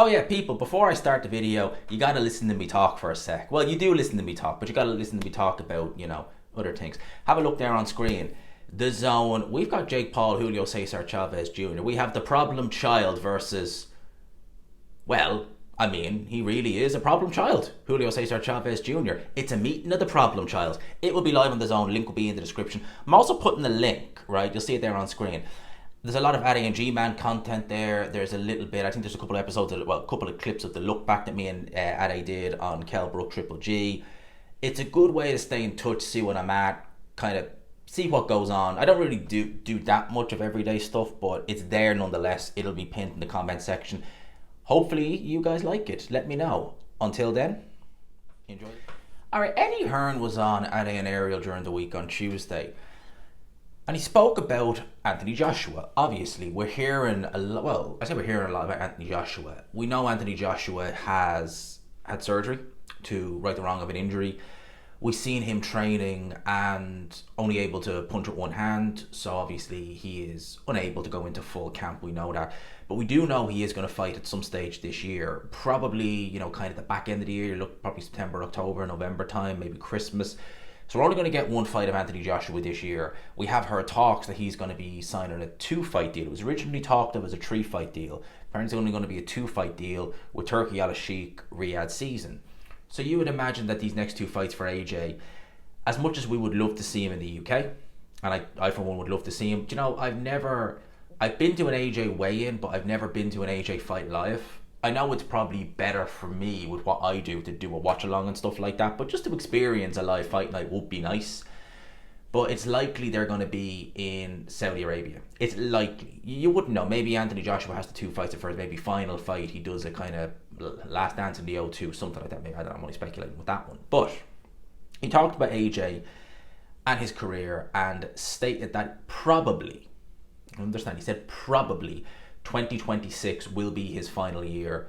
Oh yeah, people, before I start the video, you gotta listen to me talk for a sec. Well, you do listen to me talk, but you gotta listen to me talk about, other things. Have a look there on screen. The zone, we've got Jake Paul, Julio Cesar Chavez Jr. We have the problem child versus, well, I mean, he really is a problem child. Julio Cesar Chavez Jr. It's a meeting of the problem child. It will be live on the zone. Link will be in the description. I'm also putting the link, right? You'll see it there on screen. There's a lot of Addy and G-Man content there. There's a little bit, I think there's a couple of episodes, a couple of clips of the look back that me and Addy did on Kell Brook Triple G. It's a good way to stay in touch, see what I'm at, kind of see what goes on. I don't really do that much of everyday stuff, but it's there nonetheless. It'll be pinned in the comment section. Hopefully you guys like it. Let me know. Until then, enjoy. Alright, Eddie Hearn was on Addy and Ariel during the week on Tuesday. And he spoke about Anthony Joshua. Obviously, we're hearing a lot. Well, I say we're hearing a lot about Anthony Joshua. We know Anthony Joshua has had surgery to right the wrong of an injury. We've seen him training and only able to punch with one hand. So obviously he is unable to go into full camp. We know that. But we do know he is going to fight at some stage this year. Probably, kind of the back end of the year. Look, probably September, October, November time, maybe Christmas. So we're only going to get one fight of Anthony Joshua this year. We have heard talks that he's going to be signing a 2-fight deal. It was originally talked of as a 3-fight deal. Apparently it's only going to be a 2-fight deal with Turki Al Sheikh Riyadh Season. So you would imagine that these next 2 fights for AJ, as much as we would love to see him in the UK, and I for one would love to see him, I've been to an AJ weigh-in, but I've never been to an AJ fight live. I know it's probably better for me with what I do to do a watch along and stuff like that, but just to experience a live fight night would be nice. But it's likely they're going to be in Saudi Arabia. It's likely. You wouldn't know. Maybe Anthony Joshua has the 2 fights at first, maybe final fight. He does a kind of last dance in the O2, something like that. Maybe, I don't know, I'm only speculating with that one. But he talked about AJ and his career and stated that probably, he said probably 2026 will be his final year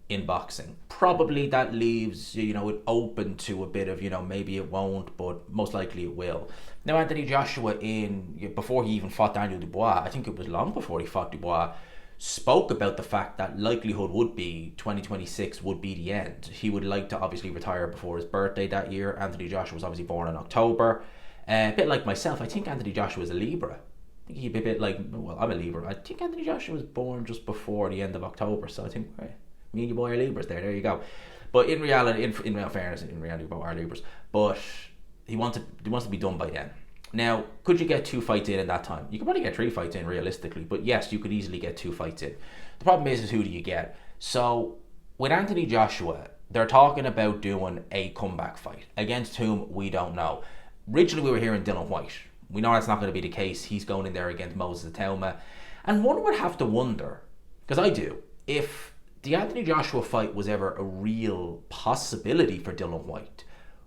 in boxing. Probably that leaves, it open to a bit of, maybe it won't, but most likely it will. Now, Anthony Joshua, before he even fought Daniel Dubois, I think it was long before he fought Dubois, spoke about the fact that likelihood would be 2026 would be the end. He would like to obviously retire before his birthday that year. Anthony Joshua was obviously born in October. A bit like myself, I think Anthony Joshua is a Libra. I think he'd be a bit like, well, I'm a Libra. I think Anthony Joshua was born just before the end of October, so I think, right, me and your boy are Libras there you go. But in reality, in fairness, in reality, we both are Libras. But he wants to be done by then. Now, could you get 2 fights in that time? You could probably get 3 fights in realistically, but yes, you could easily get 2 fights in. The problem is who do you get? So, with Anthony Joshua, they're talking about doing a comeback fight. Against whom, we don't know. Originally, we were hearing Dylan White. We know that's not going to be the case. He's going in there against Moses Atelma. And one would have to wonder, because I do, if the Anthony Joshua fight was ever a real possibility for Dylan White,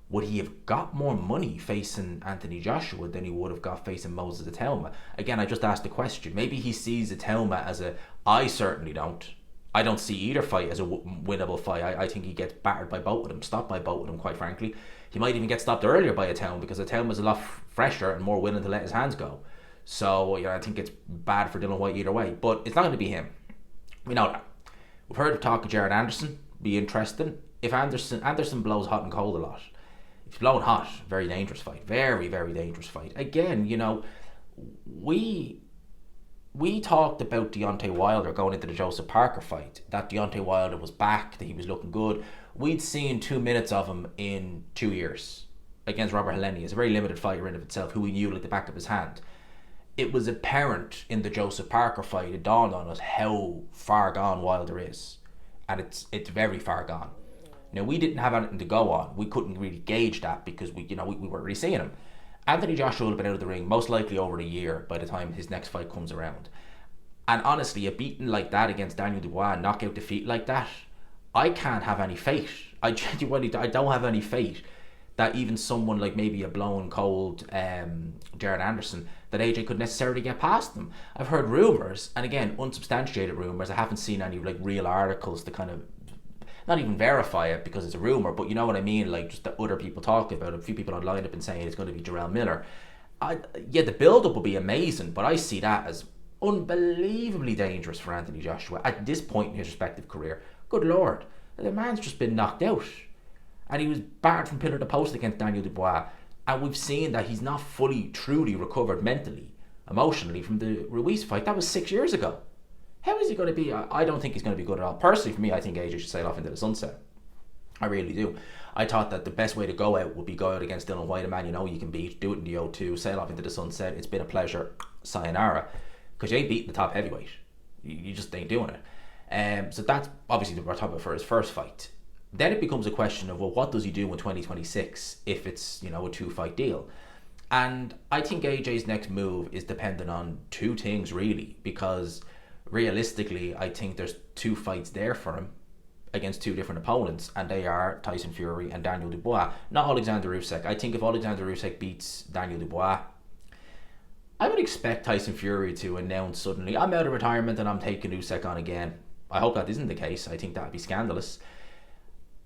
would he have got more money facing Anthony Joshua than he would have got facing Moses Atelma? Again, I just asked the question. Maybe he sees Atelma as I certainly don't. I don't see either fight as a winnable fight. I think he gets battered by both of them, stopped by both of them, quite frankly. He might even get stopped earlier by Atelma because Atelma's a lot fresher and more willing to let his hands go. So, I think it's bad for Dylan White either way. But it's not going to be him. We know that. We've heard talk of Jared Anderson. Be interesting. If Anderson blows hot and cold a lot. If he's blowing hot, very dangerous fight. Very, very dangerous fight. Again, we talked about Deontay Wilder going into the Joseph Parker fight. That Deontay Wilder was back, that he was looking good. We'd seen 2 minutes of him in 2 years against Robert Helenius. He's a very limited fighter in of itself, who we knew like the back of his hand. It was apparent in the Joseph Parker fight, it dawned on us how far gone Wilder is. And it's very far gone. Now, we didn't have anything to go on. We couldn't really gauge that because we weren't really seeing him. Anthony Joshua will have been out of the ring most likely over a year by the time his next fight comes around. And honestly, a beating like that against Daniel Dubois, knockout defeat like that, I can't have any faith. I don't have any faith that even someone like maybe a blown cold Jared Anderson, that AJ could necessarily get past them. I've heard rumours, and again, unsubstantiated rumours. I haven't seen any like real articles to kind of not even verify it because it's a rumour, but you know what I mean, like just the other people talking about it. A few people online have been saying it's going to be Jarrell Miller. The build-up will be amazing, but I see that as unbelievably dangerous for Anthony Joshua at this point in his respective career. Good Lord. The man's just been knocked out. And he was barred from pillar to post against Daniel Dubois. And we've seen that he's not fully, truly recovered mentally, emotionally from the Ruiz fight. That was 6 years ago. How is he going to be? I don't think he's going to be good at all. Personally, for me, I think AJ should sail off into the sunset. I really do. I thought that the best way to go out would be go out against Dylan White, a man you know you can beat, do it in the O2, sail off into the sunset. It's been a pleasure. Sayonara. Because you ain't beating the top heavyweight. You just ain't doing it. So that's obviously what we're talking about for his first fight. Then it becomes a question of, well, what does he do in 2026 if it's, a 2-fight deal? And I think AJ's next move is dependent on two things, really, because realistically, I think there's 2 fights there for him against 2 different opponents, and they are Tyson Fury and Daniel Dubois, not Alexander Usyk. I think if Alexander Usyk beats Daniel Dubois, I would expect Tyson Fury to announce suddenly, I'm out of retirement and I'm taking Usyk on again. I hope that isn't the case. I think that would be scandalous.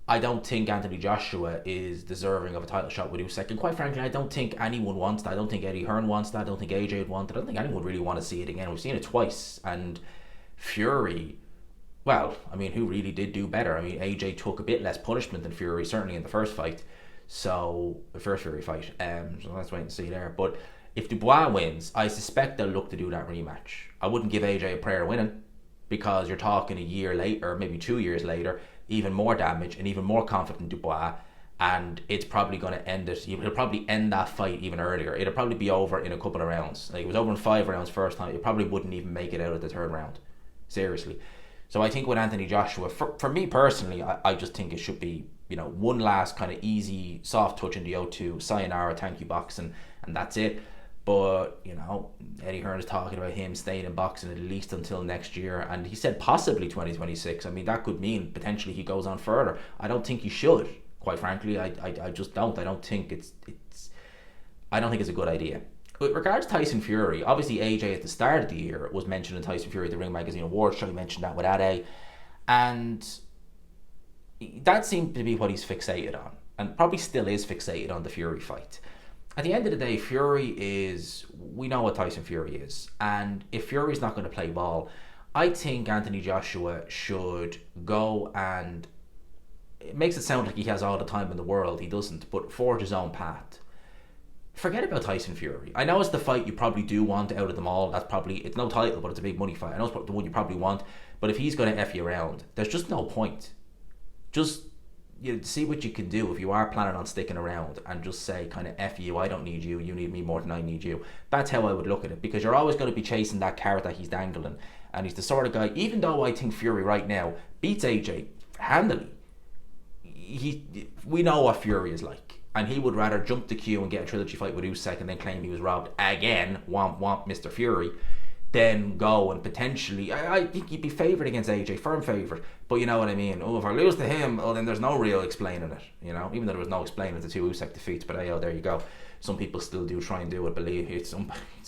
I don't think Anthony Joshua is deserving of a title shot with Usyk, and quite frankly, I don't think anyone wants that. I don't think Eddie Hearn wants that. I don't think AJ would want it. I don't think anyone would really want to see it again. We've seen it twice, and Fury, well, I mean, who really did do better? I mean, AJ took a bit less punishment than Fury, certainly in the first fight. So, the first Fury fight. So let's wait and see there. But if Dubois wins, I suspect they'll look to do that rematch. I wouldn't give AJ a prayer of winning, because you're talking a year later, maybe 2 years later, even more damage and even more confident Dubois, and it's probably going to end it. He'll probably end that fight even earlier. It'll probably be over in a couple of rounds. Like, it was over in 5 rounds first time. It probably wouldn't even make it out of the 3rd round. Seriously. So I think with Anthony Joshua, for me personally, I just think it should be, one last kind of easy, soft touch in the O2, sayonara, thank you boxing, and that's it. But, Eddie Hearn is talking about him staying in boxing at least until next year. And he said possibly 2026. I mean, that could mean potentially he goes on further. I don't think he should, quite frankly. I just don't. I don't think it's a good idea. With regards to Tyson Fury, obviously AJ at the start of the year was mentioned in Tyson Fury, the Ring Magazine Awards show. He mentioned that with Ade. And that seemed to be what he's fixated on. And probably still is fixated on the Fury fight. At the end of the day, we know what Tyson Fury is. And if Fury's not going to play ball, I think Anthony Joshua should go and, it makes it sound like he has all the time in the world. He doesn't, but forge his own path. Forget about Tyson Fury. I know it's the fight you probably do want out of them all. It's no title, but it's a big money fight. I know it's the one you probably want. But if he's going to F you around, there's just no point. Just see what you can do if you are planning on sticking around, and just say kind of F you, I don't need you, you need me more than I need you. That's how I would look at it, because you're always going to be chasing that carrot that he's dangling, and he's the sort of guy, even though I think Fury right now beats AJ handily, we know what Fury is like, and he would rather jump the queue and get a trilogy fight with Usyk and then claim he was robbed again, womp Mr. Fury, then go and potentially, I think he'd be favoured against AJ, firm favourite, but you know what I mean. If I lose to him, then there's no real explaining it, even though there was no explaining the 2 Usyk defeats, but there you go. Some people still do try and do it, believe it's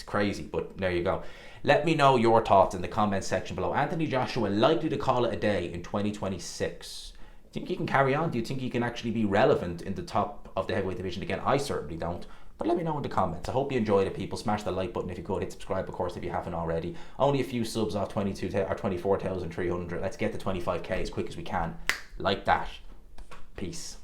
crazy, but there you go. Let me know your thoughts in the comments section below. Anthony Joshua likely to call it a day in 2026. Think he can carry on? Do you think he can actually be relevant in the top of the heavyweight division again? I certainly don't. But let me know in the comments. I hope you enjoyed it, people. Smash the like button if you could. Hit subscribe, of course, if you haven't already. Only a few subs off 24,300. Let's get to 25k as quick as we can. Like that. Peace.